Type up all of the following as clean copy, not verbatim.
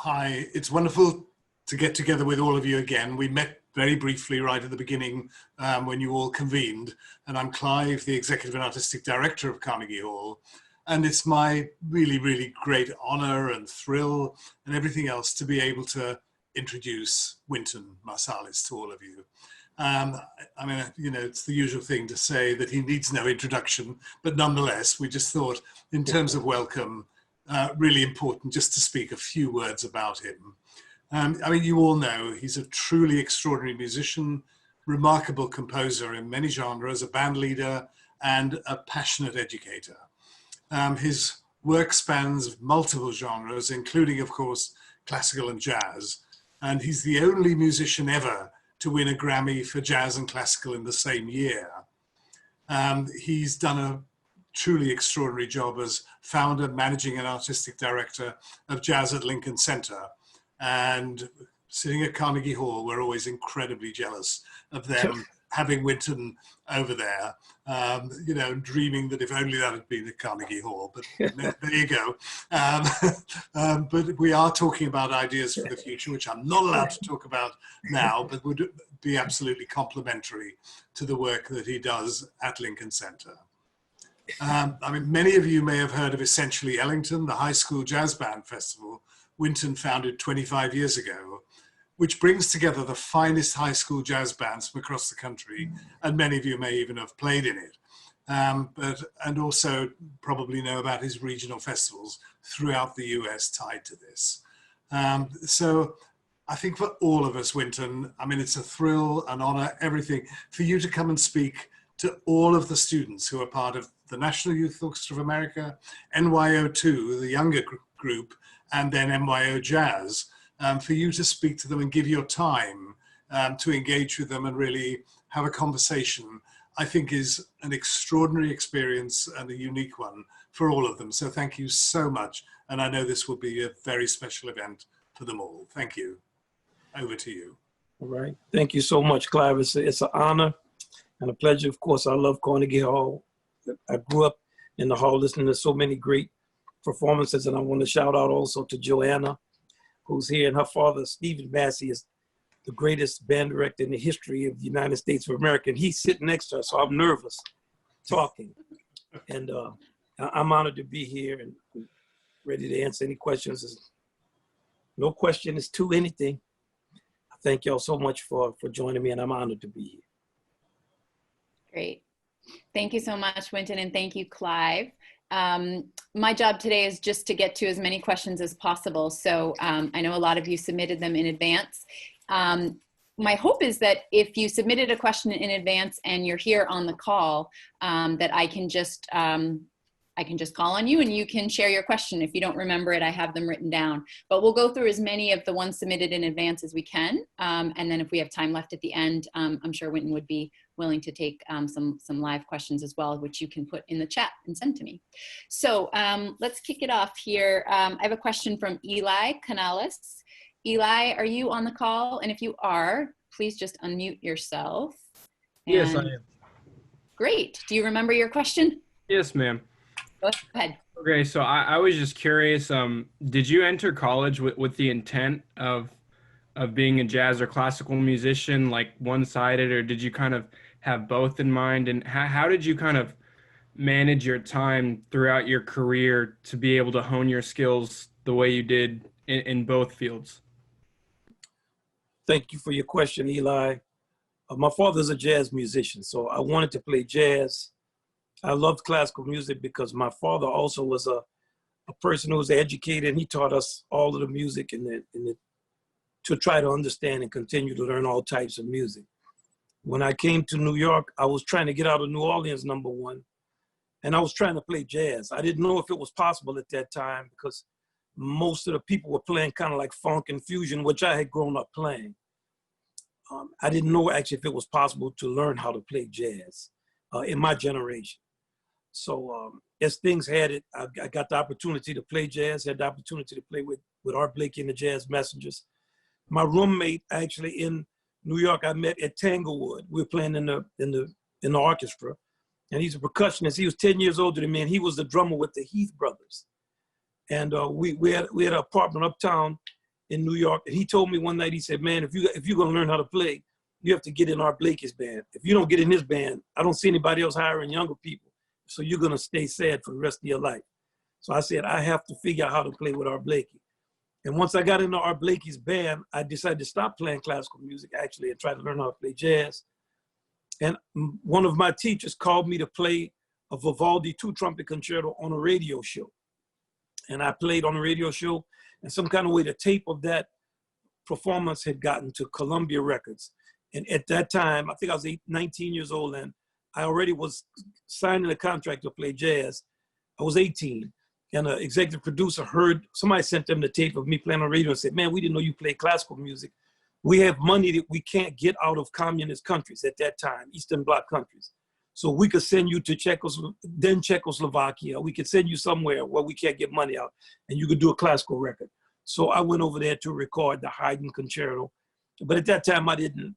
Hi, it's wonderful to get together with all of you again. We met very briefly right at the beginning when you all convened, and I'm Clive, the Executive and Artistic Director of Carnegie Hall. And it's my really, really great honor and thrill and everything else to be able to introduce Wynton Marsalis to all of you. I mean, you know, it's the usual thing to say that he needs no introduction, but nonetheless, we just thought in terms of welcome, really important just to speak a few words about him. I mean, you all know he's a truly extraordinary musician, remarkable composer in many genres, a band leader, and a passionate educator. His work spans multiple genres, including, of course, classical and jazz. And he's the only musician ever to win a Grammy for jazz and classical in the same year. He's done a truly extraordinary job as founder, managing and artistic director of Jazz at Lincoln Center. And sitting at Carnegie Hall, we're always incredibly jealous of them having Wynton over there, you know, dreaming that if only that had been at Carnegie Hall, but there you go. But we are talking about ideas for the future, which I'm not allowed to talk about now, but would be absolutely complementary to the work that he does at Lincoln Center. I mean, many of you may have heard of Essentially Ellington, the high school jazz band festival Wynton founded 25 years ago, which brings together the finest high school jazz bands from across the country, and many of you may even have played in it. And also probably know about his regional festivals throughout the US tied to this. So I think for all of us, Wynton, I mean, it's a thrill, an honor, everything, for you to come and speak to all of the students who are part of the National Youth Orchestra of America, NYO-2, the younger group, and then NYO Jazz, for you to speak to them and give your time to engage with them and really have a conversation, I think is an extraordinary experience and a unique one for all of them. So thank you so much. And I know this will be a very special event for them all. Thank you. Over to you. All right. Thank you so much, Clive. It's an honor and a pleasure. Of course, I love Carnegie Hall. I grew up in the hall listening to so many great performances. And I want to shout out also to Joanna, who's here, and her father, Stephen Massey, is the greatest band director in the history of the United States of America. And he's sitting next to her, so I'm nervous talking. And I'm honored to be here and ready to answer any questions. No question is too anything. I thank y'all so much for joining me, and I'm honored to be here. Great. Thank you so much, Wynton, and thank you, Clive. My job today is just to get to as many questions as possible. So I know a lot of you submitted them in advance. My hope is that if you submitted a question in advance and you're here on the call, that I can just call on you and you can share your question. If you don't remember it, I have them written down. But we'll go through as many of the ones submitted in advance as we can. And then if we have time left at the end, I'm sure Wynton would be willing to take some live questions as well, which you can put in the chat and send to me. So let's kick it off here. I have a question from Eli Canales. Eli, are you on the call? And if you are, please just unmute yourself. Yes, I am. Great. Do you remember your question? Yes, ma'am. Go ahead. Okay, so I was just curious, did you enter college with the intent of being a jazz or classical musician, like one-sided, or did you kind of have both in mind? And how did you kind of manage your time throughout your career to be able to hone your skills the way you did in both fields? Thank you for your question, Eli. My father's a jazz musician, so I wanted to play jazz. I loved classical music because my father also was a person who was educated, and he taught us all of the music to try to understand and continue to learn all types of music. When I came to New York, I was trying to get out of New Orleans, number one, and I was trying to play jazz. I didn't know if it was possible at that time because most of the people were playing kind of like funk and fusion, which I had grown up playing. I didn't know actually if it was possible to learn how to play jazz in my generation. So as things had it, I got the opportunity to play jazz, had the opportunity to play with Art Blakey and the Jazz Messengers. My roommate actually in New York, I met at Tanglewood. We were playing in the orchestra, and he's a percussionist. He was 10 years older than me, and he was the drummer with the Heath Brothers. And we had an apartment uptown in New York. And he told me one night, he said, man, if you're gonna learn how to play, you have to get in Art Blakey's band. If you don't get in his band, I don't see anybody else hiring younger people. So you're gonna stay sad for the rest of your life. So I said, I have to figure out how to play with Art Blakey. And once I got into Art Blakey's band, I decided to stop playing classical music actually and try to learn how to play jazz. And one of my teachers called me to play a Vivaldi 2-trumpet concerto on a radio show. And I played on the radio show, and some kind of way the tape of that performance had gotten to Columbia Records. And at that time, I think I was 19 years old, and I already was signing a contract to play jazz. I was 18, and an executive producer heard, somebody sent them the tape of me playing on the radio and said, man, we didn't know you played classical music. We have money that we can't get out of communist countries at that time, Eastern Bloc countries. So we could send you to Czechoslovakia. We could send you somewhere where we can't get money out, and you could do a classical record. So I went over there to record the Haydn Concerto. But at that time, I didn't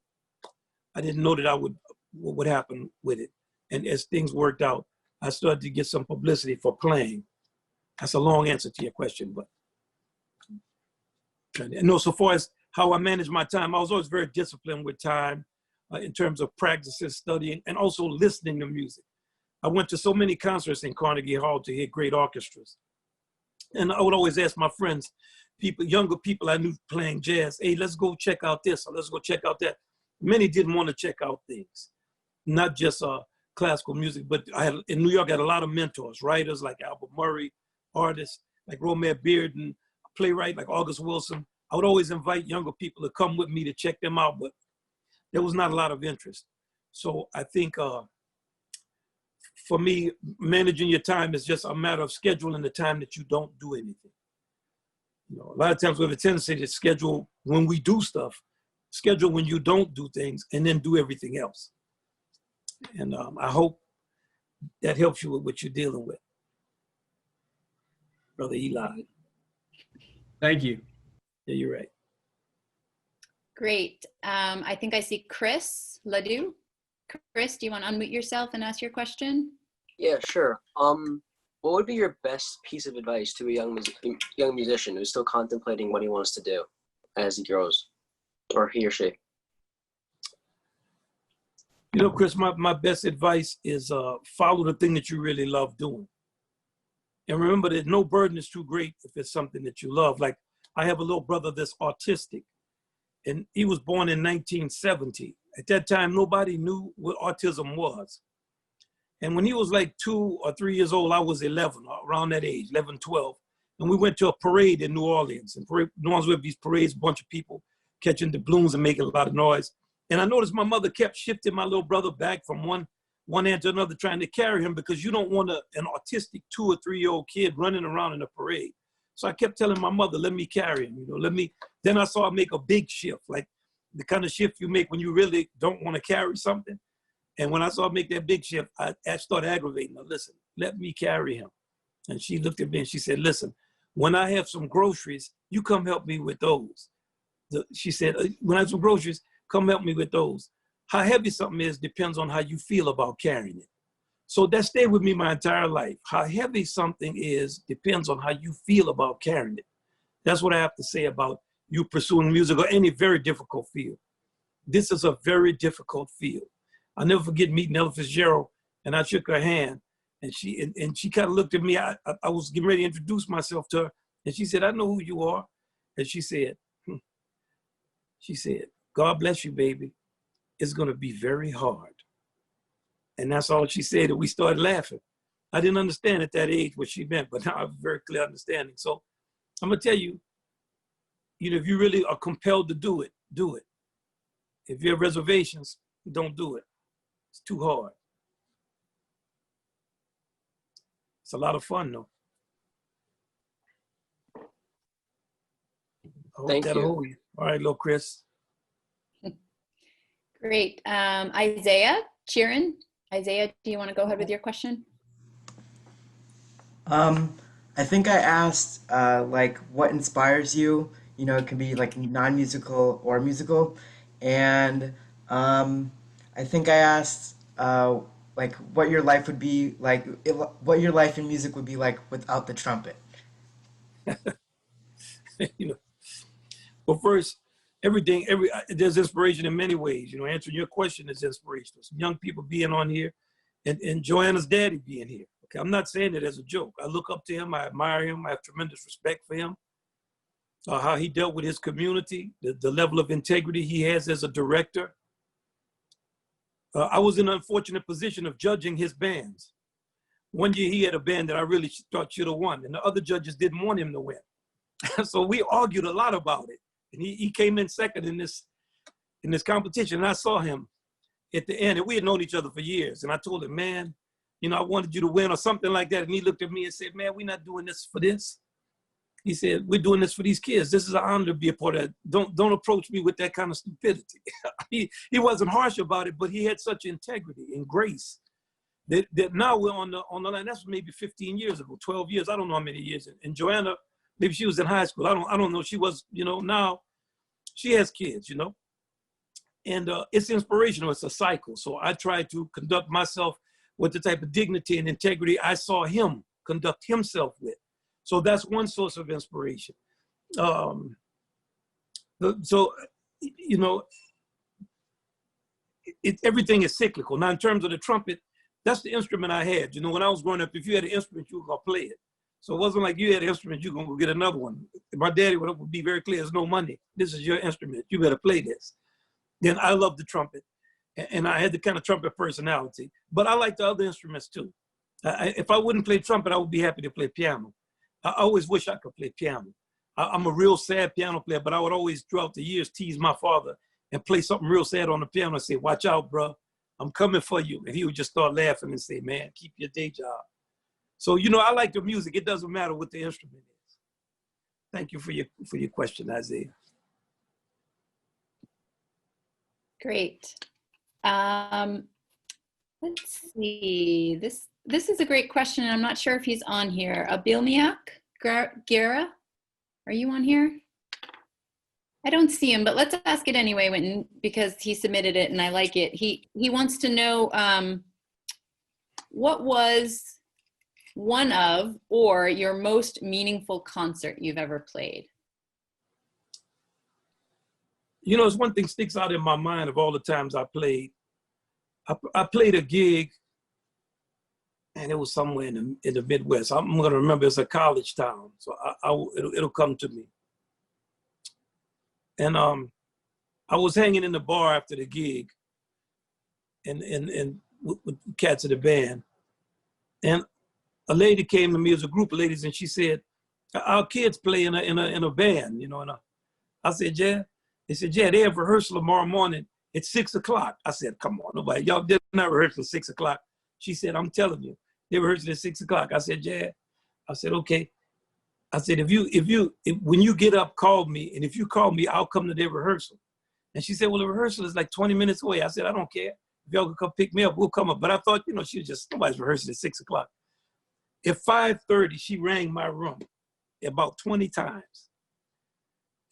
know that what would happen with it. And as things worked out, I started to get some publicity for playing. That's a long answer to your question, but no, so far as how I manage my time, I was always very disciplined with time in terms of practicing, studying, and also listening to music. I went to so many concerts in Carnegie Hall to hear great orchestras. And I would always ask my friends, younger people I knew playing jazz, hey, let's go check out this, or let's go check out that. Many didn't want to check out things, not just classical music, but in New York, I had a lot of mentors, writers like Albert Murray, artists like Romare Bearden, a playwright like August Wilson. I would always invite younger people to come with me to check them out, but there was not a lot of interest. So I think for me, managing your time is just a matter of scheduling the time that you don't do anything. You know, a lot of times we have a tendency to schedule when we do stuff, schedule when you don't do things, and then do everything else. And I hope that helps you with what you're dealing with, Brother Eli. Thank you. Yeah, you're right. Great. I think I see Chris Ledoux. Chris, do you want to unmute yourself and ask your question? Yeah, sure. What would be your best piece of advice to a young musician who's still contemplating what he wants to do as he grows, or he or she? You know, Chris, my best advice is follow the thing that you really love doing. And remember that no burden is too great if it's something that you love. Like, I have a little brother that's autistic, and he was born in 1970. At that time, nobody knew what autism was. And when he was like 2 or 3 years old, I was 11, around that age, 11, 12. And we went to a parade in New Orleans. And New Orleans, we have these parades, a bunch of people catching the balloons and making a lot of noise. And I noticed my mother kept shifting my little brother back from one end to another, trying to carry him, because you don't want an autistic 2 or 3-year-old kid running around in a parade. So I kept telling my mother, let me carry him, you know, then I saw her make a big shift, like the kind of shift you make when you really don't want to carry something. And when I saw her make that big shift, I started aggravating her. Listen, let me carry him. And she looked at me and she said, listen, when I have some groceries, you come help me with those. She said, when I have some groceries, come help me with those. How heavy something is depends on how you feel about carrying it. So that stayed with me my entire life. How heavy something is depends on how you feel about carrying it. That's what I have to say about you pursuing music or any very difficult field. This is a very difficult field. I'll never forget meeting Ella Fitzgerald, and I shook her hand, and she kind of looked at me. I was getting ready to introduce myself to her, and she said, I know who you are. And she said, God bless you, baby. It's going to be very hard. And that's all she said, and we started laughing. I didn't understand at that age what she meant, but now I have a very clear understanding. So I'm going to tell you, you know, if you really are compelled to do it, do it. If you have reservations, don't do it. It's too hard. It's a lot of fun, though. Thank you. Hold you. All right, little Chris. Great. Isaiah Sheeran. Isaiah, do you want to go ahead with your question? I think I asked like what inspires you. You know, it can be like non-musical or musical, and I think I asked like what your life would be like, what your life in music would be like without the trumpet. You know, Well, first, there's inspiration in many ways. You know, answering your question is inspirational. Some young people being on here, and Joanna's daddy being here. Okay, I'm not saying it as a joke. I look up to him. I admire him. I have tremendous respect for him. How he dealt with his community, the level of integrity he has as a director. I was in an unfortunate position of judging his bands. One year he had a band that I really thought should have won, and the other judges didn't want him to win. So we argued a lot about it. And he came in second in this competition, and I saw him at the end, and we had known each other for years. And I told him, man, you know, I wanted you to win or something like that. And he looked at me and said, man, we're not doing this for this. He said, we're doing this for these kids. This is an honor to be a part of it. Don't approach me with that kind of stupidity. He wasn't harsh about it, but he had such integrity and grace that now we're on the line. That's maybe 15 years ago, 12 years. I don't know how many years. And Joanna, maybe she was in high school. I don't know. She was, you know, now she has kids, you know, and it's inspirational. It's a cycle. So I try to conduct myself with the type of dignity and integrity I saw him conduct himself with. So that's one source of inspiration. So, you know, everything is cyclical. Now, in terms of the trumpet, that's the instrument I had. You know, when I was growing up, if you had an instrument, you were going to play it. So it wasn't like you had an instrument, you're going to go get another one. My daddy would be very clear, there's no money. This is your instrument. You better play this. Then I love the trumpet. And I had the kind of trumpet personality. But I like the other instruments too. If I wouldn't play trumpet, I would be happy to play piano. I always wish I could play piano. I'm a real sad piano player, but I would always, throughout the years, tease my father and play something real sad on the piano and say, watch out, bro, I'm coming for you. And he would just start laughing and say, man, keep your day job. So, you know, I like the music. It doesn't matter what the instrument is. Thank you for your question, Isaiah. Great. Let's see. This is a great question, and I'm not sure if he's on here. Abilmiak Guerra, are you on here? I don't see him, but let's ask it anyway, Wynton, because he submitted it and I like it. He wants to know what was one of or your most meaningful concert you've ever played? You know, it's one thing sticks out in my mind of all the times I played. I played a gig, and it was somewhere in the Midwest. I'm going to remember it's a college town, so it'll come to me. And I was hanging in the bar after the gig, and with cats of the band, and a lady came to me, it was a group of ladies, and she said, "Our kids play in a band, you know." And I said, "Yeah." They said, "Yeah, they have rehearsal tomorrow morning at 6 o'clock." I said, "Come on, nobody, y'all did not rehearse at 6 o'clock." She said, "I'm telling you, they rehearsed at 6 o'clock." I said, "Yeah." I said, "Okay." I said, when you get up, call me. And if you call me, I'll come to their rehearsal. And she said, "Well, the rehearsal is like 20 minutes away." I said, "I don't care. If y'all can come pick me up, we'll come up." But I thought, you know, she was just, nobody's rehearsing at 6 o'clock. At 5:30, she rang my room about 20 times.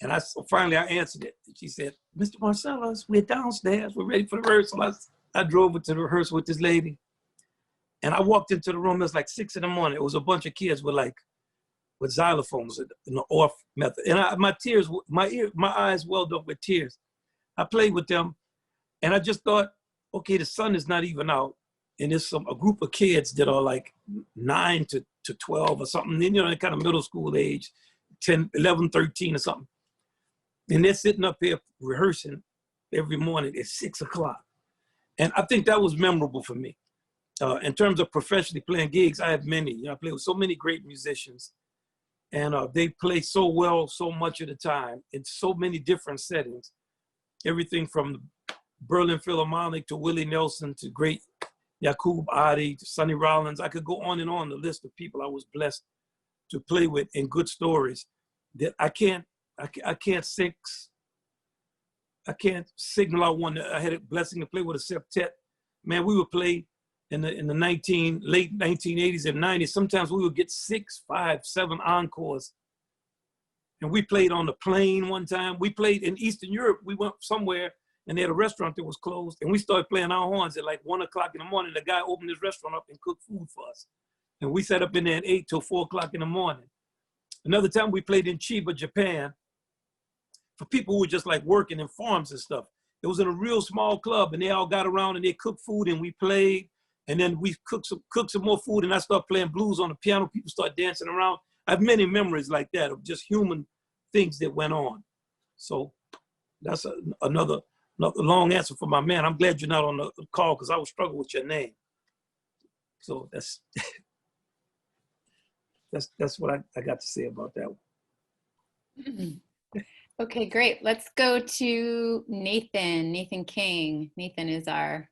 And finally I answered it. And she said, "Mr. Marsalis, we're downstairs. We're ready for the rehearsal." I drove it to the rehearsal with this lady. And I walked into the room. It was like 6 in the morning. It was a bunch of kids with xylophones in the off method. And my eyes welled up with tears. I played with them. And I just thought, okay, the sun is not even out. And there's a group of kids that are like 9 to 12 or something. Then, you know, kind of middle school age, 10, 11, 13 or something. And they're sitting up here rehearsing every morning at 6 o'clock. And I think that was memorable for me. In terms of professionally playing gigs, I have many. You know, I play with so many great musicians. And they play so well so much of the time in so many different settings. Everything from the Berlin Philharmonic to Willie Nelson to great Yaqub Adi to Sonny Rollins. I could go on and on the list of people I was blessed to play with and good stories that I can't signal out one. I had a blessing to play with a septet. Man, we would play in the late 1980s and 90s. Sometimes we would get 6, 5, 7 encores. And we played on the plane one time. We played in Eastern Europe. We went somewhere and they had a restaurant that was closed. And we started playing our horns at like 1 o'clock in the morning. The guy opened his restaurant up and cooked food for us. And we sat up in there at 8 till 4 o'clock in the morning. Another time we played in Chiba, Japan, for people who were just like working in farms and stuff. It was in a real small club, and they all got around and they cooked food and we played. And then we cooked some more food, and I started playing blues on the piano. People start dancing around. I have many memories like that of just human things that went on. So that's another long answer for my man. I'm glad you're not on the call because I was struggling with your name. So that's that's what I got to say about that one. Okay, great. Let's go to Nathan King. Nathan is our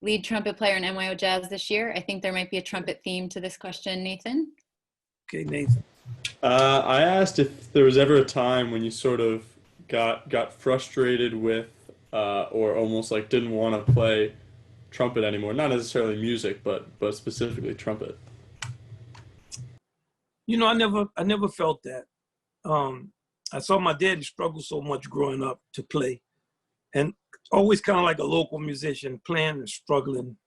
lead trumpet player in NYO Jazz this year. I think there might be a trumpet theme to this question, Nathan. Okay, Nathan. I asked if there was ever a time when you sort of got frustrated with or almost like didn't want to play trumpet anymore. Not necessarily music, but specifically trumpet. You know, I never felt that. I saw my daddy struggle so much growing up to play, and always kind of like a local musician, playing and struggling.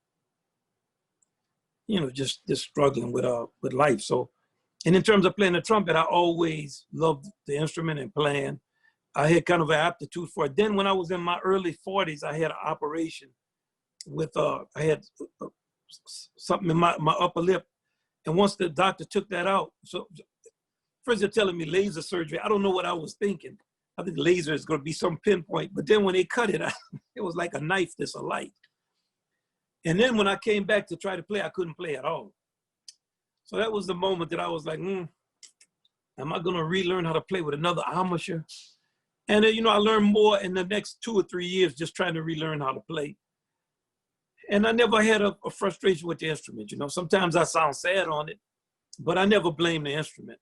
You know, just struggling with life. So, and in terms of playing the trumpet, I always loved the instrument and playing. I had kind of an aptitude for it. Then when I was in my early 40s, I had an operation with, I had something in my upper lip. And once the doctor took that out, so first they're telling me laser surgery. I don't know what I was thinking. I think laser is going to be some pinpoint. But then when they cut it, it was like a knife that's a light. And then when I came back to try to play, I couldn't play at all. So that was the moment that I was like, am I going to relearn how to play with another amateur? And then, you know, I learned more in the next 2 or 3 years just trying to relearn how to play. And I never had a frustration with the instrument. You know, sometimes I sound sad on it, but I never blame the instrument.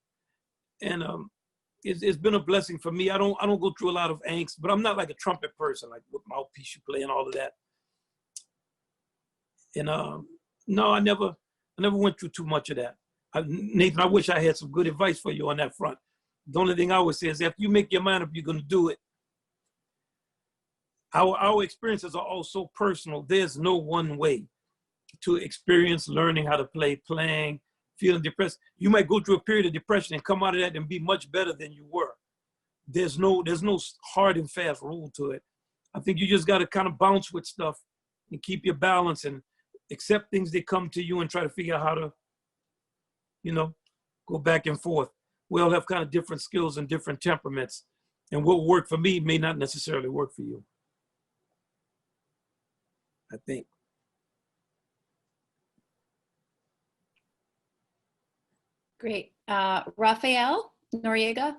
And it's been a blessing for me. I don't go through a lot of angst, but I'm not like a trumpet person, like with mouthpiece you play and all of that. And no, I never went through too much of that. Nathan, I wish I had some good advice for you on that front. The only thing I always say is after you make your mind up, you're going to do it. Our experiences are all so personal. There's no one way to experience learning how to play, playing, feeling depressed. You might go through a period of depression and come out of that and be much better than you were. There's no hard and fast rule to it. I think you just got to kind of bounce with stuff and keep your balance and accept things that come to you and try to figure out how to, you know, go back and forth. We all have kind of different skills and different temperaments. And what worked for me may not necessarily work for you, I think. Great. Rafael Noriega,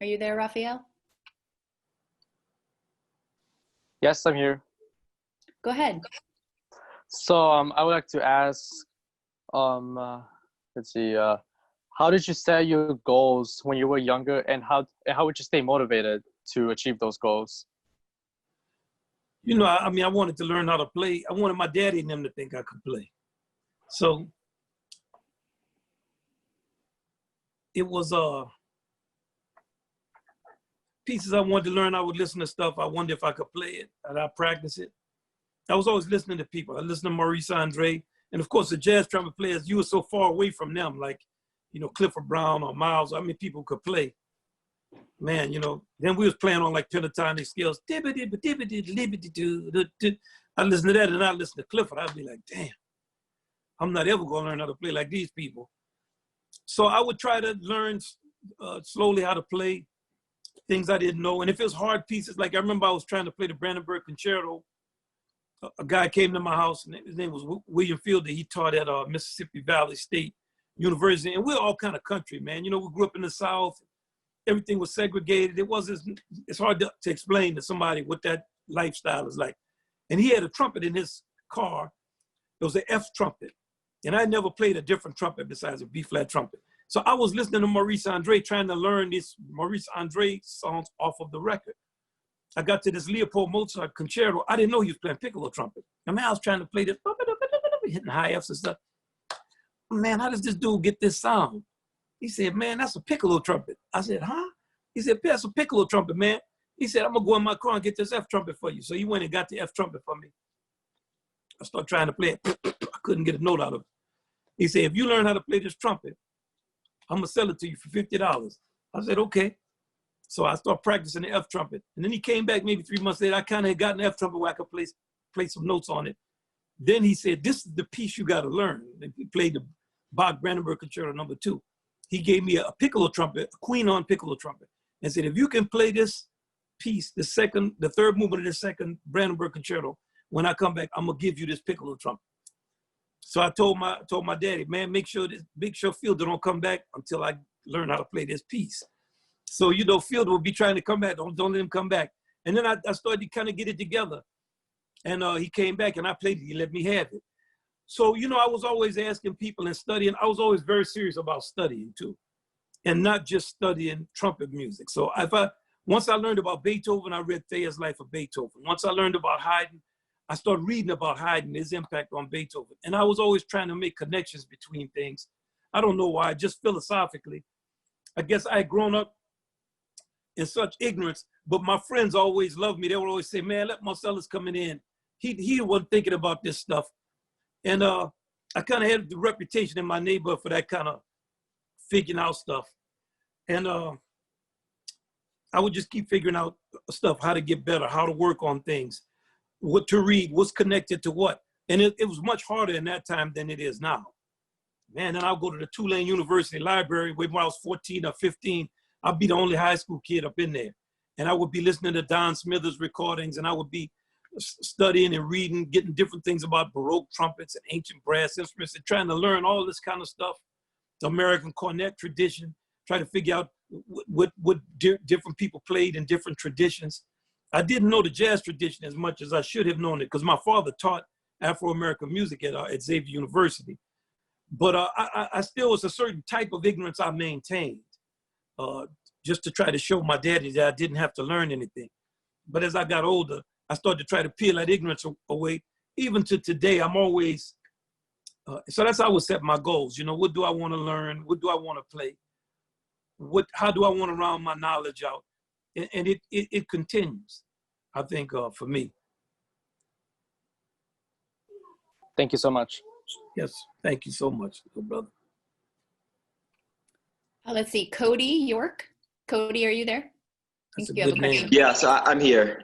are you there, Rafael? Yes, I'm here. Go ahead. So I would like to ask, let's see, how did you set your goals when you were younger, and how would you stay motivated to achieve those goals? You know, I mean, I wanted to learn how to play. I wanted my daddy and them to think I could play. So it was pieces I wanted to learn. I would listen to stuff. I wondered if I could play it, and I practice it. I was always listening to people. I listened to Maurice Andre, and of course the jazz trumpet players. You were so far away from them, like, you know, Clifford Brown or Miles. I mean, people could play. Man, you know, then we was playing on like pentatonic scales. I listen to that and I listen to Clifford. I'd be like, damn, I'm not ever gonna learn how to play like these people. So I would try to learn slowly how to play things I didn't know. And if it was hard pieces, like I remember I was trying to play the Brandenburg Concerto. A guy came to my house and his name was William Fielder. He taught at Mississippi Valley State University. And we're all kind of country, man. You know, we grew up in the South. Everything was segregated. It's hard to explain to somebody what that lifestyle is like. And he had a trumpet in his car. It was an F trumpet. And I never played a different trumpet besides a B-flat trumpet. So I was listening to Maurice Andre, trying to learn these Maurice Andre songs off of the record. I got to this Leopold Mozart concerto. I didn't know he was playing piccolo trumpet. I mean, I was trying to play this, hitting high Fs and stuff. Man, how does this dude get this sound? He said, man, that's a piccolo trumpet. I said, huh? He said, that's a piccolo trumpet, man. He said, I'm gonna go in my car and get this F trumpet for you. So he went and got the F trumpet for me. I started trying to play it. I couldn't get a note out of it. He said, if you learn how to play this trumpet, I'm gonna sell it to you for $50. I said, okay. So I started practicing the F trumpet. And then he came back maybe 3 months later. I kind of had gotten the F trumpet where I could play some notes on it. Then he said, this is the piece you got to learn. And he played the Bach Brandenburg Concerto No. 2. He gave me a piccolo trumpet, a queen on piccolo trumpet, and said, if you can play this piece, the third movement of the second Brandenburg Concerto, when I come back, I'm gonna give you this piccolo trumpet. So I told my daddy, man, make sure Fielder don't come back until I learn how to play this piece. So, you know, Fielder will be trying to come back. Don't let him come back. And then I started to kind of get it together. And he came back and I played it. He let me have it. So, you know, I was always asking people and studying. I was always very serious about studying too, and not just studying trumpet music. So once I learned about Beethoven, I read Thayer's Life of Beethoven. Once I learned about Haydn, I started reading about Haydn, his impact on Beethoven. And I was always trying to make connections between things. I don't know why, just philosophically. I guess I had grown up in such ignorance, but my friends always loved me. They would always say, man, let Marsalis coming in. He wasn't thinking about this stuff. And I kind of had the reputation in my neighborhood for that kind of figuring out stuff. And I would just keep figuring out stuff, how to get better, how to work on things, what to read, what's connected to what. And it was much harder in that time than it is now. Man, then I'll go to the Tulane University Library when I was 14 or 15. I'll be the only high school kid up in there. And I would be listening to Don Smithers recordings, and I would be studying and reading, getting different things about Baroque trumpets and ancient brass instruments, and trying to learn all this kind of stuff, the American cornet tradition, try to figure out what different people played in different traditions. I didn't know the jazz tradition as much as I should have known it, because my father taught Afro-American music at Xavier University. But I still was a certain type of ignorance I maintained, just to try to show my daddy that I didn't have to learn anything. But as I got older, I started to try to peel that ignorance away. Even to today, I'm always, so that's how I would set my goals. You know, what do I want to learn? What do I want to play? How do I want to round my knowledge out? And it continues, I think, for me. Thank you so much. Yes, thank you so much, little brother. Let's see, Cody York. Cody, are you there? That's a you have good a name. question. Yes, I'm here.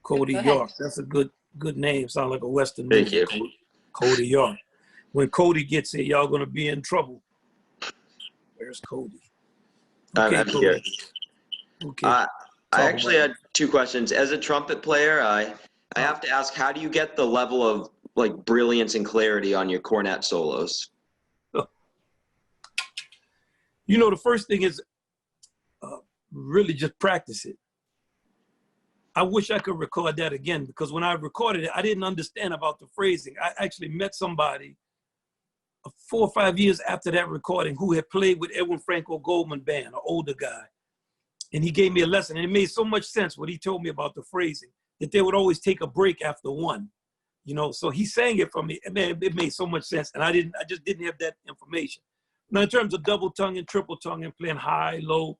Cody Go York. ahead. That's a good name. Sound like a Western Thank movie. you. Cody York. When Cody gets here, y'all gonna be in trouble. Where's Cody? Okay, I'm Cody. here. Okay. I actually about had two questions. As a trumpet player, I have to ask, how do you get the level of like brilliance and clarity on your cornet solos? You know, the first thing is really just practice it. I wish I could record that again, because when I recorded it, I didn't understand about the phrasing. I actually met somebody 4 or 5 years after that recording who had played with Edwin Franco Goldman Band, an older guy. And he gave me a lesson, and it made so much sense what he told me about the phrasing, that they would always take a break after one. You know, so he sang it for me, and man, it made so much sense. And I just didn't have that information. Now, in terms of double tongue and triple tongue and playing high, low,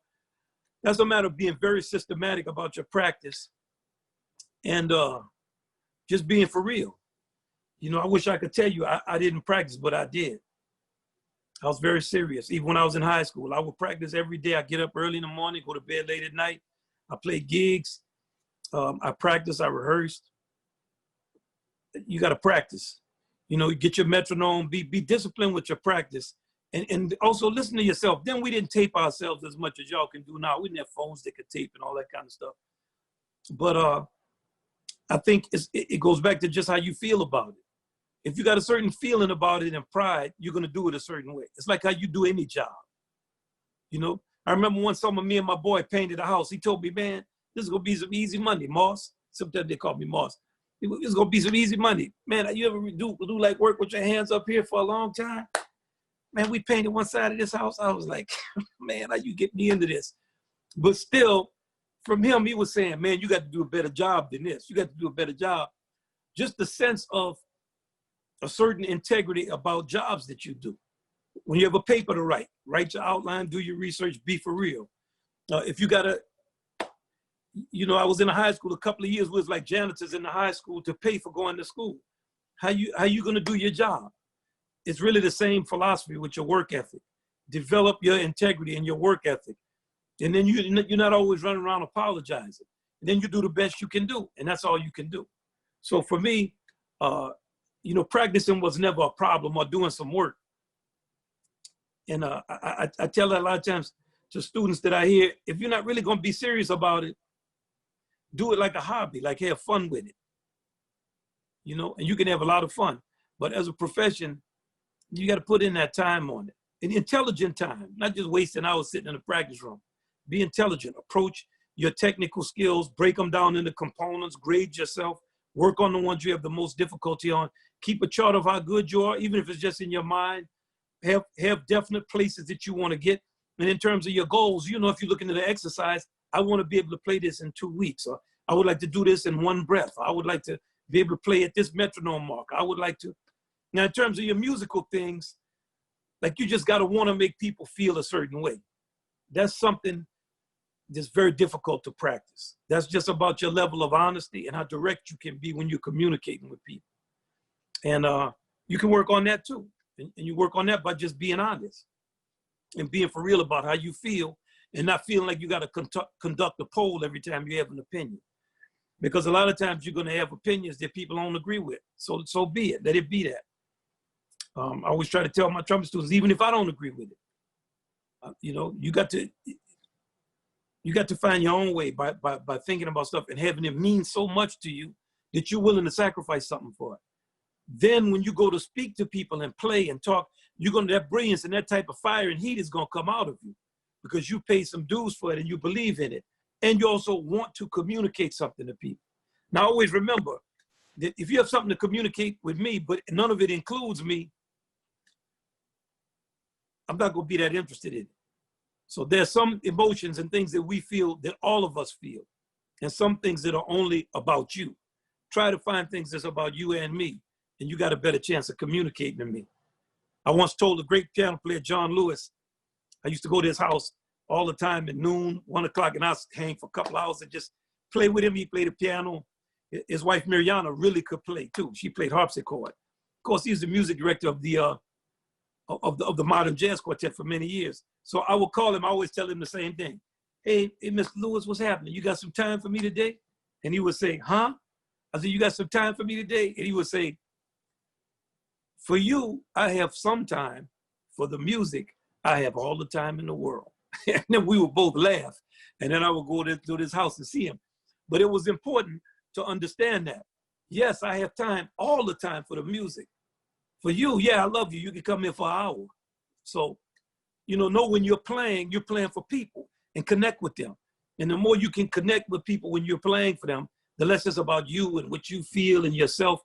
that's a matter of being very systematic about your practice and just being for real. You know, I wish I could tell you I didn't practice, but I did. I was very serious. Even when I was in high school, I would practice every day. I get up early in the morning, go to bed late at night. I played gigs. I practiced, I rehearsed. You got to practice. You know, get your metronome, be disciplined with your practice. And also listen to yourself. Then we didn't tape ourselves as much as y'all can do now. We didn't have phones that could tape and all that kind of stuff. But I think it goes back to just how you feel about it. If you got a certain feeling about it and pride, you're going to do it a certain way. It's like how you do any job. You know, I remember one summer, me and my boy painted a house. He told me, man, this is going to be some easy money, Moss. Sometimes they call me Moss. It's going to be some easy money. Man, you ever do like work with your hands up here for a long time? Man, we painted one side of this house. I was like, man, how you get me into this? But still, from him, he was saying, man, you got to do a better job than this. You got to do a better job. Just the sense of a certain integrity about jobs that you do. When you have a paper to write your outline, do your research, be for real. If you got to, you know, I was in a high school a couple of years, was like janitors in the high school to pay for going to school. How you going to do your job? It's really the same philosophy with your work ethic. Develop your integrity and your work ethic. And then you're not always running around apologizing. And then you do the best you can do, and that's all you can do. So for me, you know, practicing was never a problem, or doing some work. And I tell that a lot of times to students that I hear, if you're not really going to be serious about it, do it like a hobby, like have fun with it. You know, and you can have a lot of fun. But as a profession, you got to put in that time on it. And intelligent time, not just wasting hours sitting in the practice room. Be intelligent, approach your technical skills, break them down into components, grade yourself, work on the ones you have the most difficulty on, keep a chart of how good you are, even if it's just in your mind, have definite places that you want to get. And in terms of your goals, you know, if you're looking at the exercise, I want to be able to play this in 2 weeks, or I would like to do this in one breath. I would like to be able to play at this metronome mark. I would like to. Now, in terms of your musical things, like you just got to want to make people feel a certain way. That's something that's very difficult to practice. That's just about your level of honesty and how direct you can be when you're communicating with people. And you can work on that too. And you work on that by just being honest and being for real about how you feel, and not feeling like you got to conduct a poll every time you have an opinion. Because a lot of times you're going to have opinions that people don't agree with. So be it. Let it be that. I always try to tell my trumpet students, even if I don't agree with it, you know, you got to find your own way by thinking about stuff and having it mean so much to you that you're willing to sacrifice something for it. Then when you go to speak to people and play and talk, that brilliance and that type of fire and heat is going to come out of you because you pay some dues for it and you believe in it. And you also want to communicate something to people. Now, always remember that if you have something to communicate with me, but none of it includes me, I'm not going to be that interested in it. So there's some emotions and things that we feel, that all of us feel, and some things that are only about you. Try to find things that's about you and me, and you got a better chance of communicating to me. I once told a great piano player, John Lewis, I used to go to his house all the time at noon, 1 o'clock, and I'd hang for a couple hours and just play with him. He played the piano. His wife, Mariana, really could play too. She played harpsichord. Of course, he's the music director of the modern jazz quartet for many years. So I would call him, I always tell him the same thing. Hey, Mr. Lewis, what's happening? You got some time for me today? And he would say, huh? I said, you got some time for me today? And he would say, for you, I have some time. For the music, I have all the time in the world. And then we would both laugh. And then I would go to this house and see him. But it was important to understand that. Yes, I have time all the time for the music. For you, yeah, I love you. You can come in for an hour. So, you know when you're playing for people and connect with them. And the more you can connect with people when you're playing for them, the less it's about you and what you feel and yourself.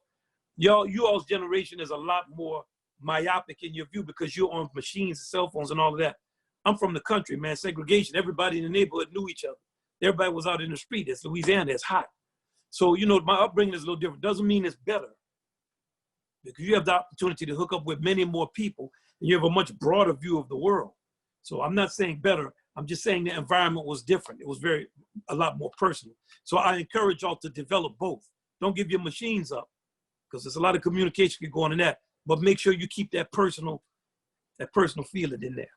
Y'all's generation is a lot more myopic in your view because you're on machines, cell phones and all of that. I'm from the country, man, segregation. Everybody in the neighborhood knew each other. Everybody was out in the street. It's Louisiana, it's hot. So, my upbringing is a little different. Doesn't mean it's better. Because you have the opportunity to hook up with many more people and you have a much broader view of the world. So I'm not saying better, I'm just saying the environment was different. It was a lot more personal. So I encourage y'all to develop both. Don't give your machines up because there's a lot of communication can go on in that, but make sure you keep that personal feeling in there.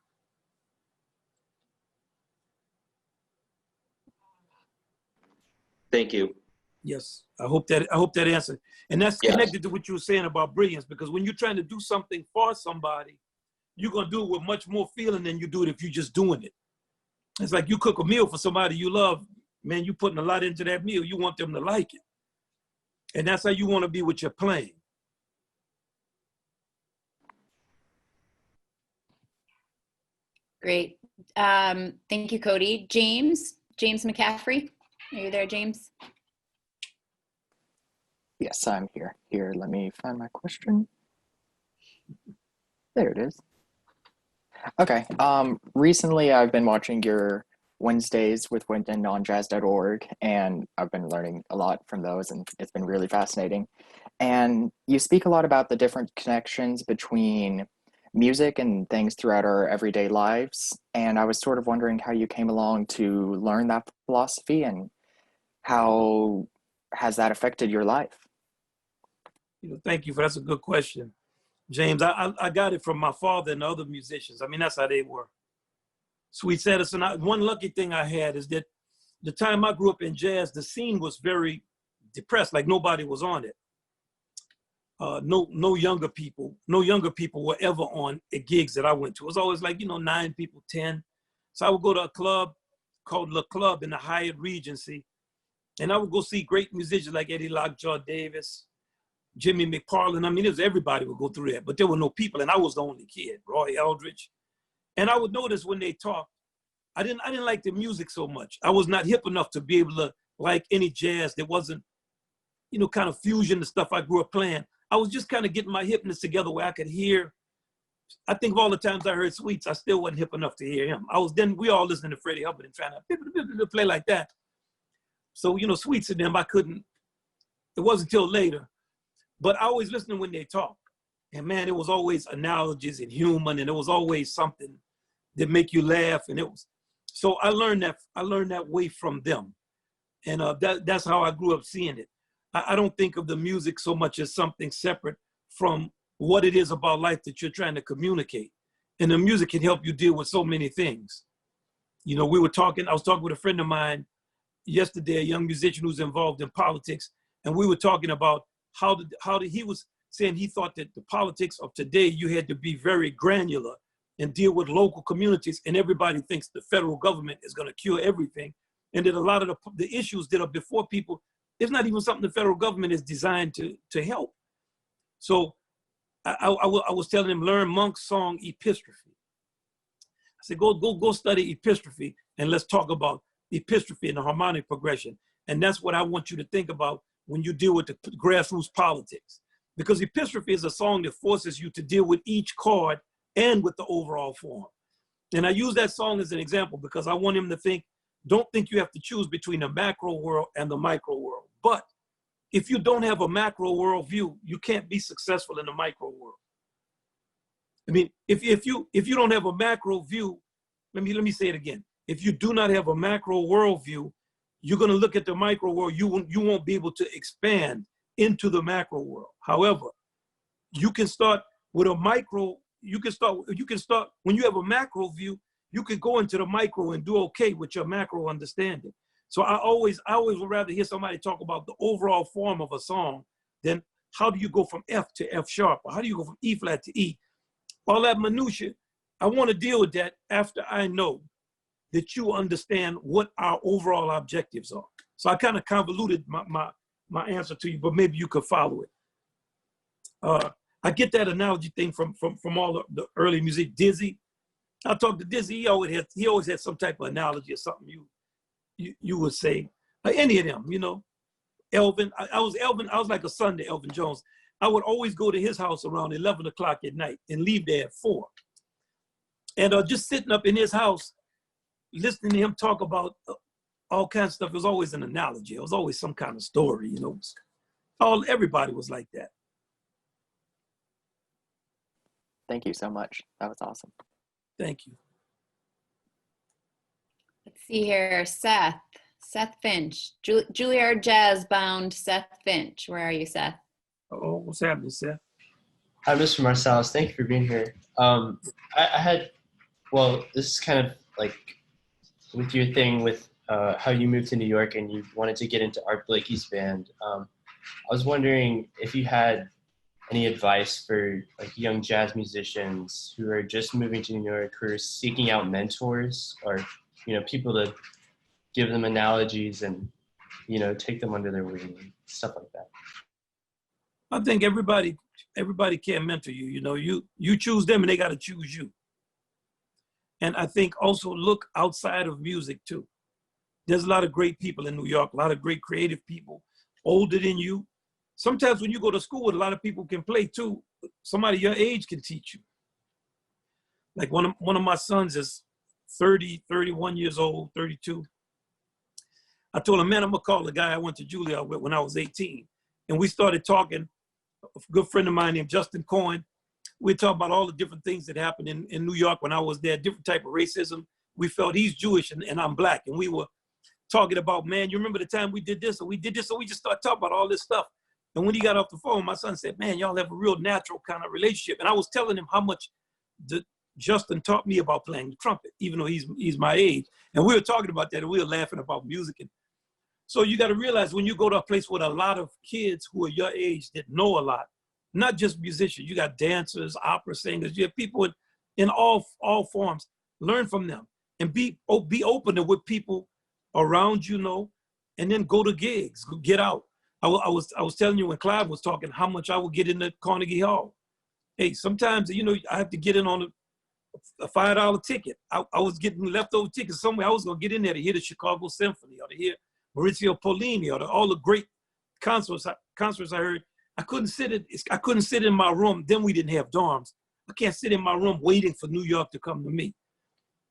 Thank you. Yes, I hope that answered. And that's connected to what you were saying about brilliance, because when you're trying to do something for somebody, you're going to do it with much more feeling than you do it if you're just doing it. It's like you cook a meal for somebody you love, man, you're putting a lot into that meal. You want them to like it. And that's how you want to be with your playing. Great. Thank you, Cody. James McCaffrey. Are you there, James? Yes, I'm here. Here, let me find my question. There it is. Okay. Recently I've been watching your Wednesdays with Wynton on jazz.org, and I've been learning a lot from those, and it's been really fascinating. And you speak a lot about the different connections between music and things throughout our everyday lives. And I was sort of wondering how you came along to learn that philosophy, and how has that affected your life? Thank you that's a good question, James. I got it from my father and other musicians. I mean, that's how they were. Sweet Edison. One lucky thing I had is that the time I grew up in jazz, the scene was very depressed, like nobody was on it. No younger people were ever on gigs that I went to. It was always like, 9 people, 10. So I would go to a club called Le Club in the Hyatt Regency, and I would go see great musicians like Eddie Lockjaw Davis, Jimmy McParland. I mean, it was everybody would go through that, but there were no people, and I was the only kid, Roy Eldridge. And I would notice when they talked, I didn't like the music so much. I was not hip enough to be able to like any jazz that wasn't, kind of fusion, the stuff I grew up playing. I was just kind of getting my hipness together where I could hear. I think of all the times I heard Sweets, I still wasn't hip enough to hear him. We all listening to Freddie Hubbard and trying to play like that. So, Sweets and them, I couldn't, it wasn't until later. But I always listened when they talk. And man, it was always analogies and humor, and it was always something that make you laugh. And so I learned that way from them. And that's how I grew up seeing it. I don't think of the music so much as something separate from what it is about life that you're trying to communicate. And the music can help you deal with so many things. I was talking with a friend of mine yesterday, a young musician who's involved in politics, and we were talking about how he was saying he thought that the politics of today, you had to be very granular and deal with local communities, and everybody thinks the federal government is going to cure everything, and that a lot of the issues that are before people, it's not even something the federal government is designed to help. So I was telling him, learn Monk's song, Epistrophe. I said, go study epistrophe, and let's talk about epistrophe and the harmonic progression. And that's what I want you to think about when you deal with the grassroots politics. Because epistrophe is a song that forces you to deal with each chord and with the overall form. And I use that song as an example because I want him to think, don't think you have to choose between the macro world and the micro world. But if you don't have a macro world view, you can't be successful in the micro world. I mean, if you don't have a macro view, let me say it again. If you do not have a macro world view, you're going to look at the micro world. You won't be able to expand into the macro world. However, you can start with a micro. You can start when you have a macro view. You can go into the micro and do okay with your macro understanding. So I always would rather hear somebody talk about the overall form of a song than how do you go from F to F sharp, or how do you go from E flat to E. All that minutia, I want to deal with that after I know that you understand what our overall objectives are. So I kind of convoluted my answer to you, but maybe you could follow it. I get that analogy thing from all the early music. Dizzy, I talked to Dizzy. He always had some type of analogy or something you would say. Any of them, Elvin. I was like a son to Elvin Jones. I would always go to his house around 11 o'clock at night and leave there at 4. And just sitting up in his house, listening to him talk about all kinds of stuff. It was always an analogy. It was always some kind of story, Everybody was like that. Thank you so much. That was awesome. Thank you. Let's see here, Seth Finch, Juilliard Jazz bound Seth Finch. Where are you, Seth? Oh, what's happening, Seth? Hi, Mr. Marsalis. Thank you for being here. This is kind of like with your thing with how you moved to New York and you wanted to get into Art Blakey's band. I was wondering if you had any advice for like young jazz musicians who are just moving to New York, who are seeking out mentors or, people to give them analogies and, take them under their wing and stuff like that. I think everybody can mentor you. You choose them and they got to choose you. And I think also look outside of music too. There's a lot of great people in New York, a lot of great creative people, older than you. Sometimes when you go to school with a lot of people can play too, somebody your age can teach you. Like one of my sons is 30, 31 years old, 32. I told him, man, I'm gonna call the guy I went to Juilliard with when I was 18. And we started talking, a good friend of mine named Justin Cohen. We talked about all the different things that happened in New York when I was there, different type of racism. We felt he's Jewish and I'm black. And we were talking about, man, you remember the time we did this or we did this? So we just started talking about all this stuff. And when he got off the phone, my son said, man, y'all have a real natural kind of relationship. And I was telling him how much the Justin taught me about playing the trumpet, even though he's my age. And we were talking about that, and we were laughing about music. And so you got to realize when you go to a place with a lot of kids who are your age that know a lot, not just musicians, you got dancers, opera singers, you have people in all forms. Learn from them and be open to what people around you know, and then go to gigs, get out. I was telling you when Clive was talking how much I would get into Carnegie Hall. Hey, sometimes, you know, I have to get in on a $5 ticket. I was getting leftover tickets somewhere. I was going to get in there to hear the Chicago Symphony or to hear Maurizio Pollini or all the great concerts I heard. I couldn't sit in my room. Then we didn't have dorms. I can't sit in my room waiting for New York to come to me.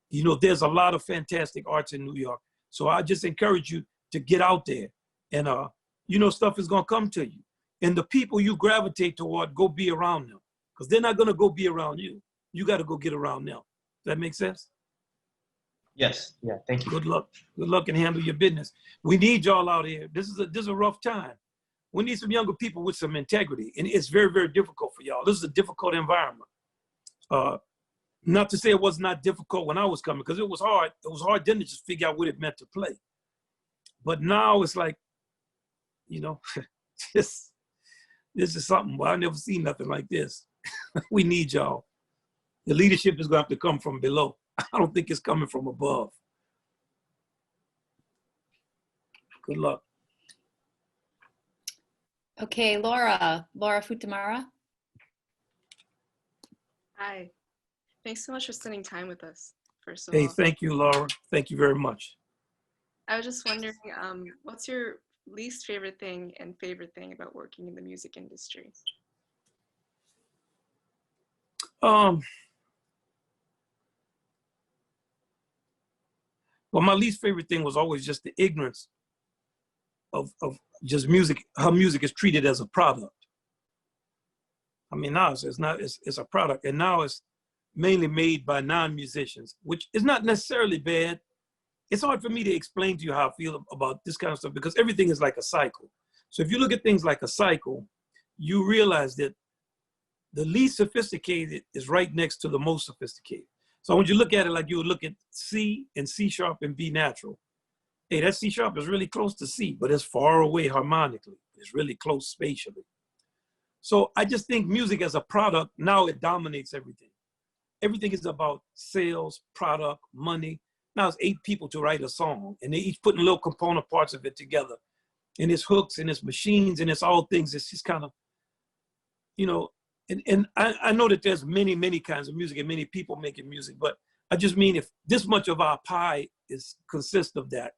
You know, there's a lot of fantastic arts in New York. So I just encourage you to get out there, and you know, stuff is gonna come to you. And the people you gravitate toward, go be around them, because they're not gonna go be around you. You got to go get around them. Does that make sense? Yes. Yeah. Thank you. Good luck. Good luck, and handle your business. We need y'all out here. This is a rough time. We need some younger people with some integrity, and it's very, very difficult for y'all. This is a difficult environment. Not to say it was not difficult when I was coming, because it was hard. It was hard then to just figure out what it meant to play. But now it's like, you know, this is something. Well, I've never seen nothing like this. We need y'all. The leadership is going to have to come from below. I don't think it's coming from above. Good luck. Okay, Laura Futamara. Hi. Thanks so much for spending time with us, first of Hey, all. thank you, Laura. Thank you very much. I was just wondering, what's your least favorite thing and favorite thing about working in the music industry? Well, my least favorite thing was always just the ignorance of just music, how music is treated as a product. I mean, now it's a product, and now it's mainly made by non-musicians, which is not necessarily bad. It's hard for me to explain to you how I feel about this kind of stuff, because everything is like a cycle. So if you look at things like a cycle, you realize that the least sophisticated is right next to the most sophisticated. So when you look at it like you would look at C and C sharp and B natural, hey, that C sharp is really close to C, but it's far away harmonically. It's really close spatially. So I just think music as a product, now it dominates everything. Everything is about sales, product, money. Now it's 8 people to write a song, and they each putting little component parts of it together. And it's hooks and it's machines and it's all things. It's just kind of, you know, and I know that there's many, many kinds of music and many people making music, but I just mean if this much of our pie consists of that,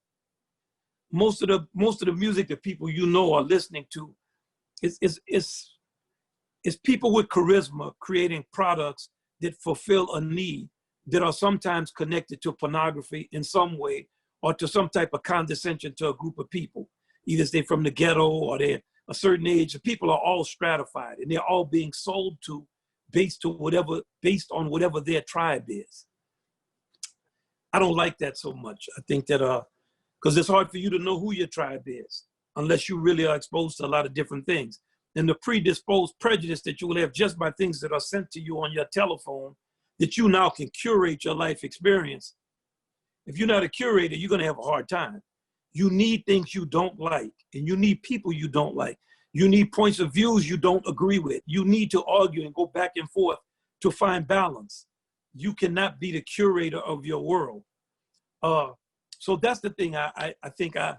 most of the music that people you know are listening to is people with charisma creating products that fulfill a need, that are sometimes connected to pornography in some way, or to some type of condescension to a group of people. Either they're from the ghetto or they're a certain age. The people are all stratified, and they're all being sold to based on whatever their tribe is. I don't like that so much. I think that because it's hard for you to know who your tribe is unless you really are exposed to a lot of different things. And the predisposed prejudice that you will have just by things that are sent to you on your telephone, that you now can curate your life experience. If you're not a curator, you're going to have a hard time. You need things you don't like, and you need people you don't like. You need points of views you don't agree with. You need to argue and go back and forth to find balance. You cannot be the curator of your world. So that's the thing I think I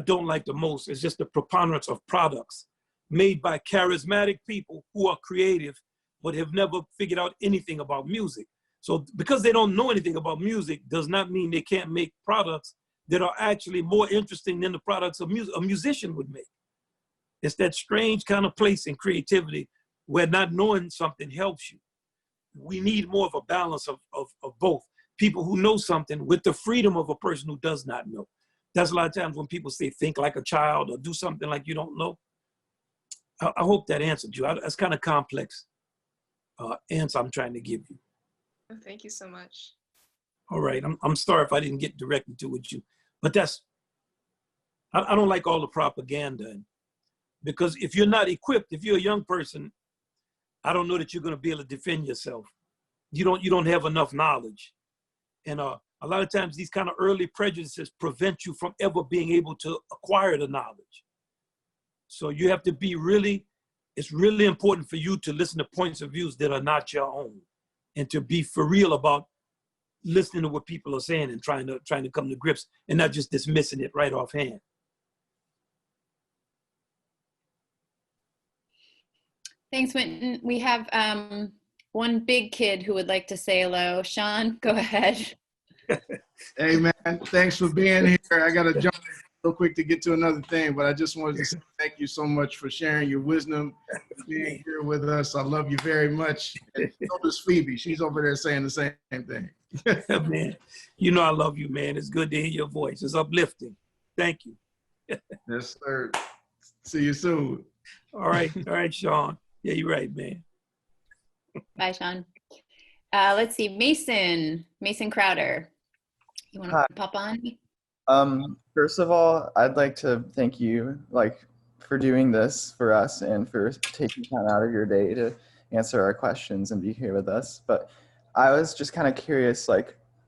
don't like the most, is just the preponderance of products made by charismatic people who are creative but have never figured out anything about music. So because they don't know anything about music does not mean they can't make products that are actually more interesting than the products a musician would make. It's that strange kind of place in creativity where not knowing something helps you. We need more of a balance of both. People who know something with the freedom of a person who does not know. That's a lot of times when people say, think like a child or do something like you don't know. I hope that answered you. That's kind of complex answer I'm trying to give you. Oh, thank you so much. All right, I'm sorry if I didn't get directly to with you, but I don't like all the propaganda. Because if you're not equipped, if you're a young person, I don't know that you're gonna be able to defend yourself. you don't have enough knowledge. And a lot of times these kind of early prejudices prevent you from ever being able to acquire the knowledge. So you have to be it's really important for you to listen to points of views that are not your own, and to be for real about listening to what people are saying and trying to come to grips and not just dismissing it right offhand. Thanks, Wynton. We have one big kid who would like to say hello. Sean, go ahead. Hey, man, thanks for being here. I got to jump real quick to get to another thing, but I just wanted to say thank you so much for sharing your wisdom, being here with us. I love you very much. And so does Phoebe. She's over there saying the same thing. Man, you know I love you, man. It's good to hear your voice. It's uplifting. Thank you. Yes, sir. See you soon. All right, Sean. Yeah, you're right, man. Bye, Sean. Let's see, Mason Crowder. You want to pop on? First of all, I'd like to thank you, for doing this for us and for taking time out of your day to answer our questions and be here with us. But I was just kind of curious,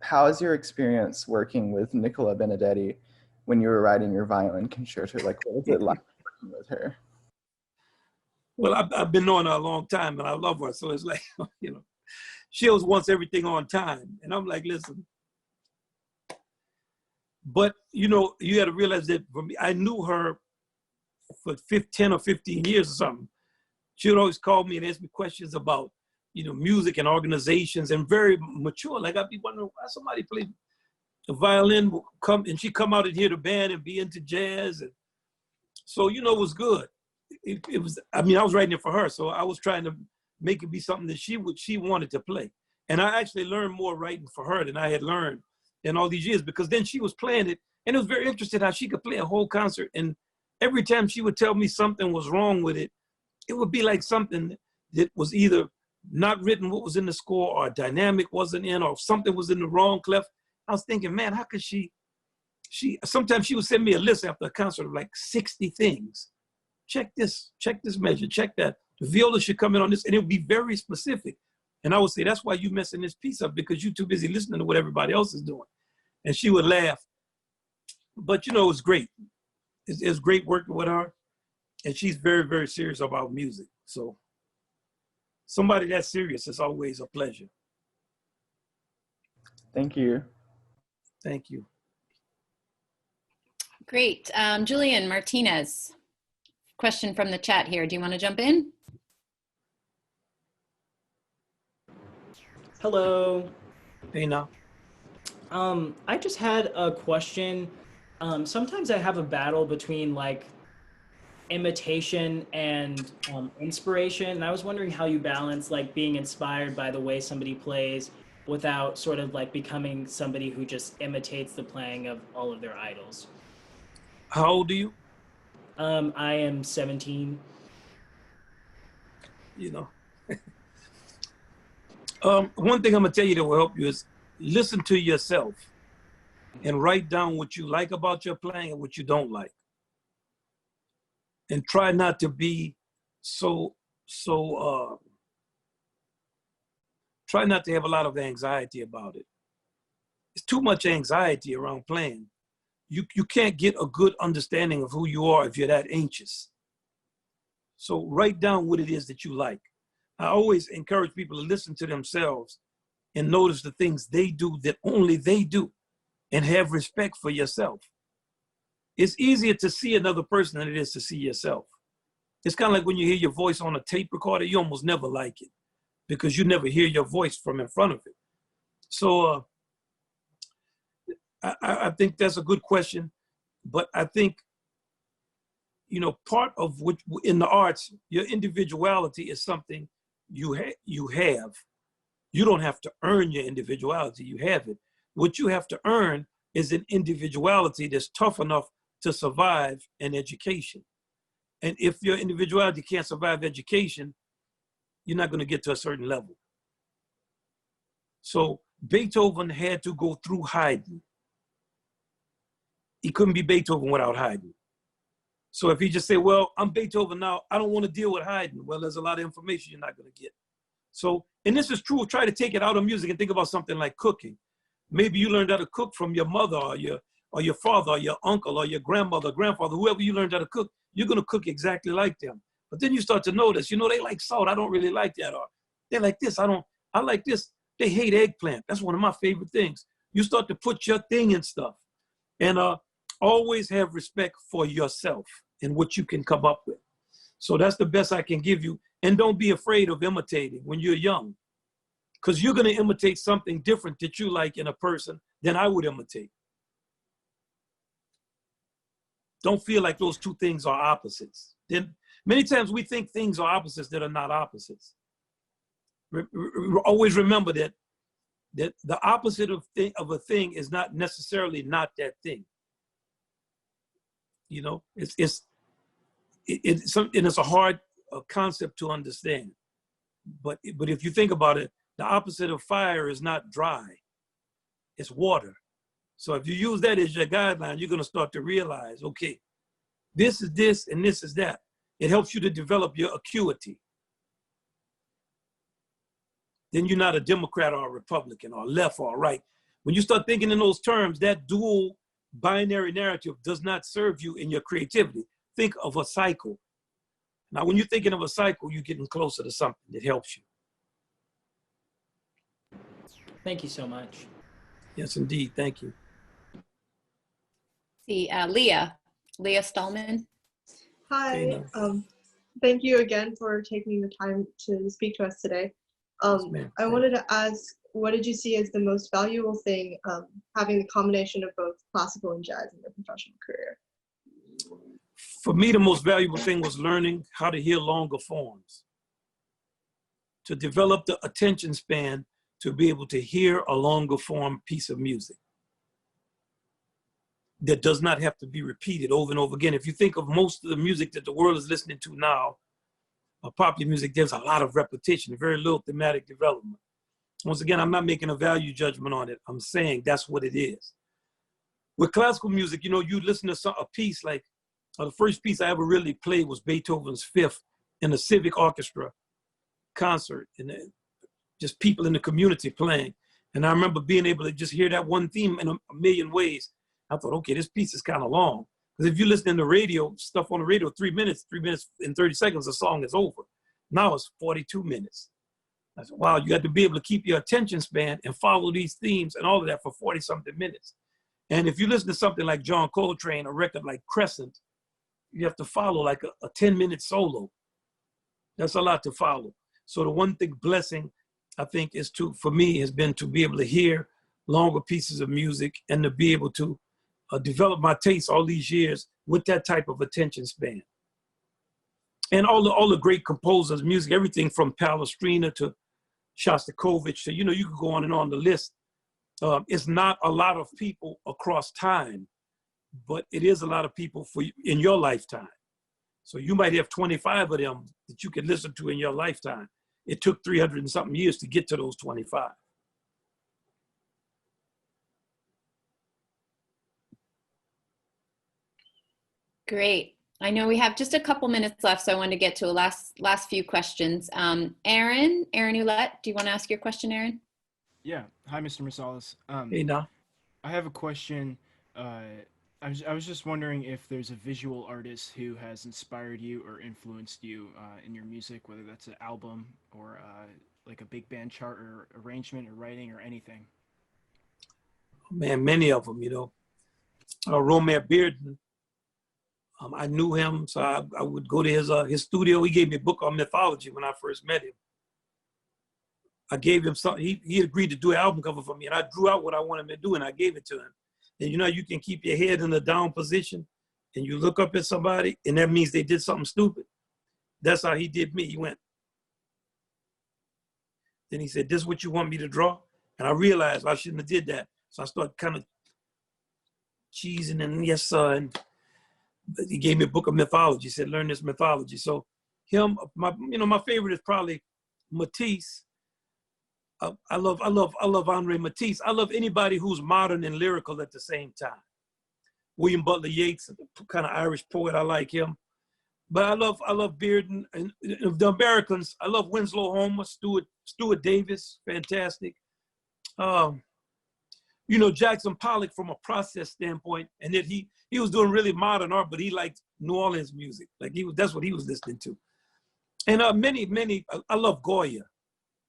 how is your experience working with Nicola Benedetti when you were writing your violin concerto? What was it like working with her? Well, I've been knowing her a long time, and I love her. So it's like, she always wants everything on time. And I'm like, listen. But, you got to realize that for me, I knew her for 10 or 15 years or something. She would always call me and ask me questions about, music and organizations, and very mature. Like, I'd be wondering why somebody played the violin, she'd come out and hear the band and be into jazz. And so, it was good. It was, I was writing it for her, so I was trying to make it be something that she wanted to play. And I actually learned more writing for her than I had learned in all these years, because then she was playing it, and it was very interesting how she could play a whole concert. And every time she would tell me something was wrong with it, it would be like something that was either not written what was in the score, or a dynamic wasn't in, or something was in the wrong clef. I was thinking, man, how could she sometimes she would send me a list after a concert of 60 things. Check this measure, check that. The viola should come in on this, and it would be very specific. And I would say, that's why you messing this piece up, because you're too busy listening to what everybody else is doing. And she would laugh. But it was great. It's great working with her. And she's very, very serious about music. So somebody that's serious is always a pleasure. Thank you. Thank you. Great. Julian Martinez. Question from the chat here. Do you want to jump in? Hello. Hey, now. I just had a question. Sometimes I have a battle between imitation and inspiration. And I was wondering how you balance being inspired by the way somebody plays without sort of becoming somebody who just imitates the playing of all of their idols. How old are you? I am 17. One thing I'm gonna tell you that will help you is listen to yourself and write down what you like about your playing and what you don't like. And try not to be try not to have a lot of anxiety about it. It's too much anxiety around playing. You can't get a good understanding of who you are if you're that anxious. So write down what it is that you like. I always encourage people to listen to themselves and notice the things they do that only they do, and have respect for yourself. It's easier to see another person than it is to see yourself. It's kind of like when you hear your voice on a tape recorder, you almost never like it because you never hear your voice from in front of it. So I think that's a good question, but I think, part of which in the arts, your individuality is something you have. You don't have to earn your individuality, you have it. What you have to earn is an individuality that's tough enough to survive an education. And if your individuality can't survive education, you're not going to get to a certain level. So Beethoven had to go through Haydn. He couldn't be Beethoven without Haydn. So if he just say, well, I'm Beethoven now, I don't want to deal with Haydn. Well, there's a lot of information you're not going to get. So, and this is true, try to take it out of music and think about something like cooking. Maybe you learned how to cook from your mother or your father or your uncle or your grandmother, grandfather, whoever you learned how to cook, you're gonna cook exactly like them. But then you start to notice, you know, they like salt, I don't really like that. Or they like this, I like this. They hate eggplant. That's one of my favorite things. You start to put your thing in stuff. And always have respect for yourself and what you can come up with. So that's the best I can give you. And don't be afraid of imitating when you're young, because you're gonna imitate something different that you like in a person than I would imitate. Don't feel like those two things are opposites. Then many times we think things are opposites that are not opposites. Always remember that the opposite of a thing is not necessarily not that thing. You know, it's a hard concept to understand. But if you think about it, the opposite of fire is not dry, it's water. So if you use that as your guideline, you're gonna start to realize, okay, this is this and this is that. It helps you to develop your acuity. Then you're not a Democrat or a Republican or left or right. When you start thinking in those terms, that dual binary narrative does not serve you in your creativity. Think of a cycle. Now, when you're thinking of a cycle, you're getting closer to something that helps you. Thank you so much. Yes, indeed. Thank you. See, Leah Stallman. Hi. Thank you again for taking the time to speak to us today. I wanted to ask, what did you see as the most valuable thing having the combination of both classical and jazz in your professional career? For me, the most valuable thing was learning how to hear longer forms, to develop the attention span to be able to hear a longer form piece of music that does not have to be repeated over and over again. If you think of most of the music that the world is listening to now, popular music, there's a lot of repetition, very little thematic development. Once again, I'm not making a value judgment on it. I'm saying that's what it is. With classical music, you know, you listen to a piece like, the first piece I ever really played was Beethoven's Fifth in a civic orchestra concert, and just people in the community playing. And I remember being able to just hear that one theme in a million ways. I thought, okay, this piece is kind of long. Because if you listen to radio, stuff on the radio, 3 minutes and 30 seconds, the song is over. Now it's 42 minutes. I said, wow, you got to be able to keep your attention span and follow these themes and all of that for 40 something minutes. And if you listen to something like John Coltrane, a record like Crescent, you have to follow like a 10-minute solo. That's a lot to follow. So the one thing blessing, I think, is for me, has been to be able to hear longer pieces of music and to be able to develop my taste all these years with that type of attention span. And all the great composers, music, everything from Palestrina to Shostakovich to, you know, you could go on and on the list. It's not a lot of people across time, but it is a lot of people in your lifetime. So you might have 25 of them that you could listen to in your lifetime. It took 300 and something years to get to those 25. Great. I know we have just a couple minutes left, so I want to get to a last few questions. Aaron Ouellette, do you want to ask your question, Aaron? Yeah. Hi, Mr. Marsalis. Hey, now. I have a question. I was just wondering if there's a visual artist who has inspired you or influenced you in your music, whether that's an album or like a big band chart or arrangement or writing or anything. Man, many of them, you know. Romare Bearden, I knew him, so I would go to his studio. He gave me a book on mythology when I first met him. I gave him something. He agreed to do an album cover for me, and I drew out what I wanted him to do, and I gave it to him. And you know, you can keep your head in the down position, and you look up at somebody, and that means they did something stupid. That's how he did me. He went. Then he said, "This is what you want me to draw?" And I realized I shouldn't have did that. So I started kind of cheesing, and yes, sir. And he gave me a book of mythology. He said, "Learn this mythology." So him, my favorite is probably Matisse. I love Andre Matisse. I love anybody who's modern and lyrical at the same time. William Butler Yeats, kind of Irish poet, I like him. But I love Bearden and the Americans. I love Winslow Homer, Stuart Davis, fantastic. You know, Jackson Pollock from a process standpoint, and that he was doing really modern art, but he liked New Orleans music. Like that's what he was listening to. And many, I love Goya.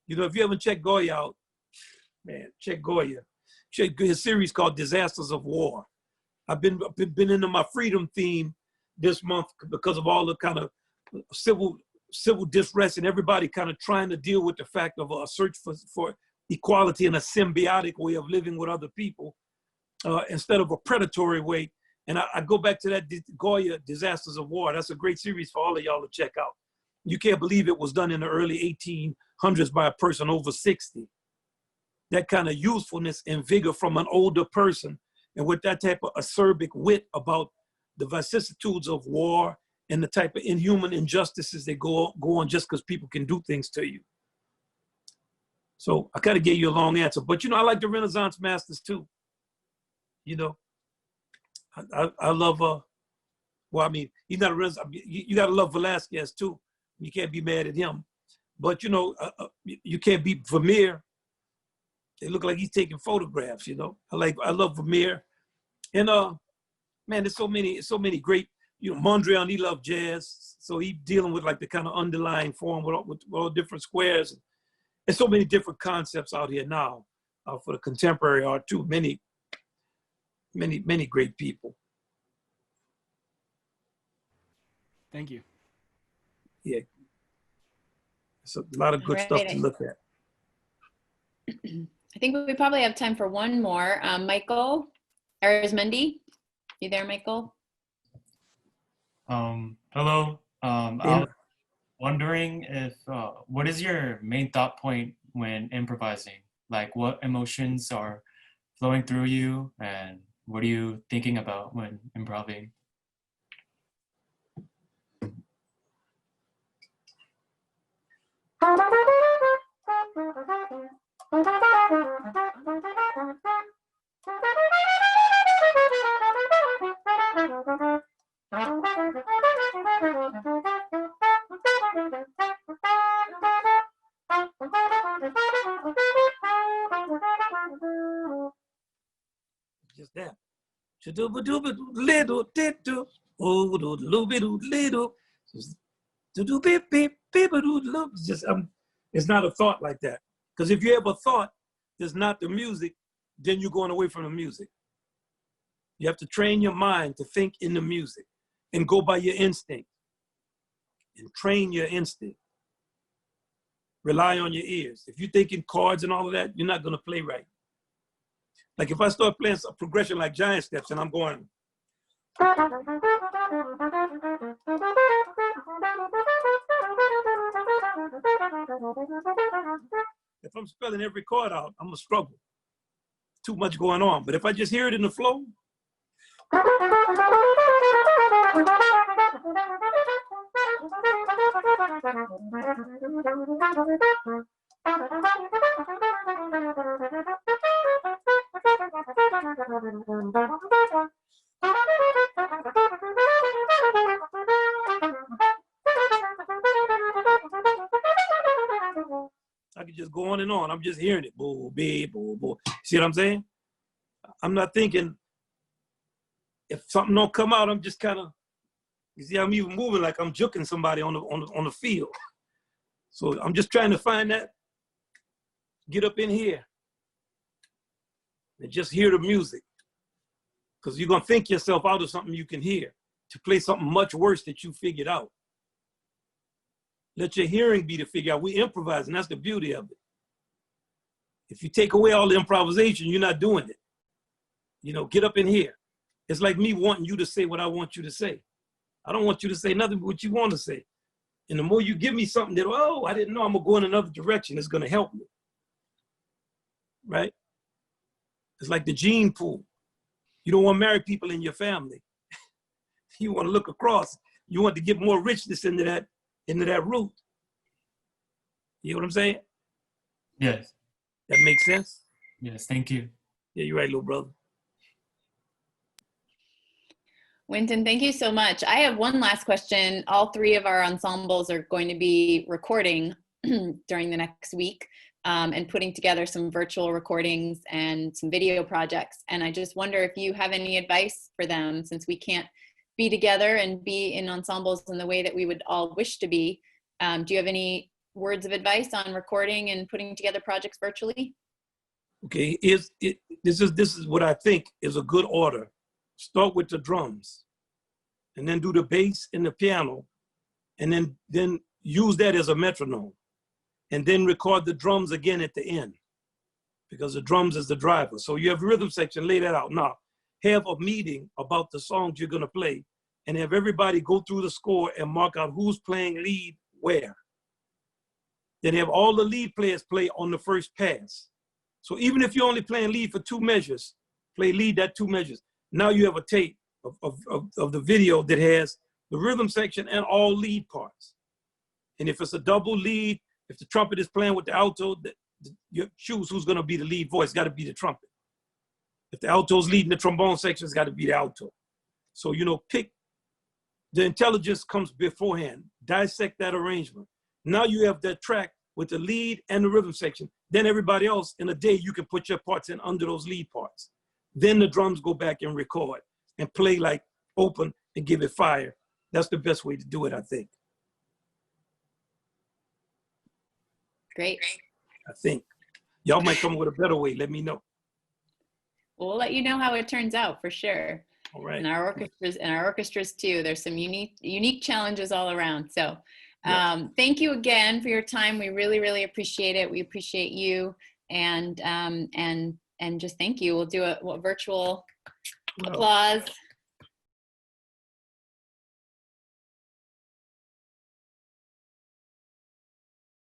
You know, if you haven't checked Goya out, man, check Goya. Check his series called Disasters of War. I've been into my freedom theme this month because of all the kind of civil distress and everybody kind of trying to deal with the fact of a search for equality and a symbiotic way of living with other people instead of a predatory way. And I go back to that Goya, Disasters of War. That's a great series for all of y'all to check out. You can't believe it was done in the early 1800s by a person over 60. That kind of youthfulness and vigor from an older person, and with that type of acerbic wit about the vicissitudes of war and the type of inhuman injustices that go on just because people can do things to you. So I kind of gave you a long answer, but you know, I like the Renaissance masters too. You know, I love, well, I mean, he's not a Renaissance, you gotta love Velasquez too. You can't be mad at him. But you know, you can't beat Vermeer. They look like he's taking photographs, you know. I love Vermeer. And man, there's so many great, you know, Mondrian, he loved jazz. So he dealing with like the kind of underlying form with all different squares. There's so many different concepts out here now for the contemporary art too. Many great people. Thank you. Yeah. It's a lot of good stuff to look at. I think we probably have time for one more. Michael Arizmendi, you there, Michael? Hello. I was wondering if, what is your main thought point when improvising? Like what emotions are flowing through you and what are you thinking about when improvising? Just that. Little, just it's not a thought like that. Because if you ever thought there's not the music, then you're going away from the music. You have to train your mind to think in the music and go by your instinct and train your instinct. Rely on your ears. If you think in chords and all of that, you're not going to play right. Like if I start playing a progression like giant steps and I'm going, if I'm spelling every chord out, I'm gonna struggle. Too much going on. But if I just hear it in the flow, I can just go on and on. I'm just hearing it. Boo, bee, boo, boo. See what I'm saying? I'm not thinking, if something don't come out, I'm just kind of, you see, I'm even moving like I'm juking somebody on the field. So I'm just trying to find that, get up in here and just hear the music. Because you're going to think yourself out of something you can hear to play something much worse that you figured out. Let your hearing be to figure out. We improvise, and that's the beauty of it. If you take away all the improvisation, you're not doing it. You know, get up in here. It's like me wanting you to say what I want you to say. I don't want you to say nothing but what you want to say. And the more you give me something that, oh, I didn't know, I'm going to go in another direction, it's going to help me. Right? It's like the gene pool. You don't want married people in your family. You want to look across. You want to get more richness into that root. You know what I'm saying? Yes. That makes sense? Yes, thank you. Yeah, you're right, little brother. Wynton, thank you so much. I have one last question. All three of our ensembles are going to be recording during the next week and putting together some virtual recordings and some video projects. And I just wonder if you have any advice for them, since we can't be together and be in ensembles in the way that we would all wish to be. Do you have any words of advice on recording and putting together projects virtually? Okay, this is what I think is a good order. Start with the drums, and then do the bass and the piano, and then use that as a metronome, and then record the drums again at the end, because the drums is the driver. So you have rhythm section, lay that out. Now, have a meeting about the songs you're gonna play, and have everybody go through the score and mark out who's playing lead where. Then have all the lead players play on the first pass. So even if you're only playing lead for 2 measures, play lead that 2 measures. Now you have a tape of the video that has the rhythm section and all lead parts. And if it's a double lead, if the trumpet is playing with the alto, you choose who's gonna be the lead voice. It's gotta be the trumpet. If the alto's leading the trombone section, it's gotta be the alto. So, you know, pick, the intelligence comes beforehand. Dissect that arrangement. Now you have that track with the lead and the rhythm section. Then everybody else in a day, you can put your parts in under those lead parts. Then the drums go back and record and play like open and give it fire. That's the best way to do it, I think. Great. I think. Y'all might come with a better way, let me know. We'll let you know how it turns out for sure. All right. And our orchestras too. There's some unique challenges all around. So thank you again for your time. We really appreciate it. We appreciate you, and just thank you. We'll do a virtual applause.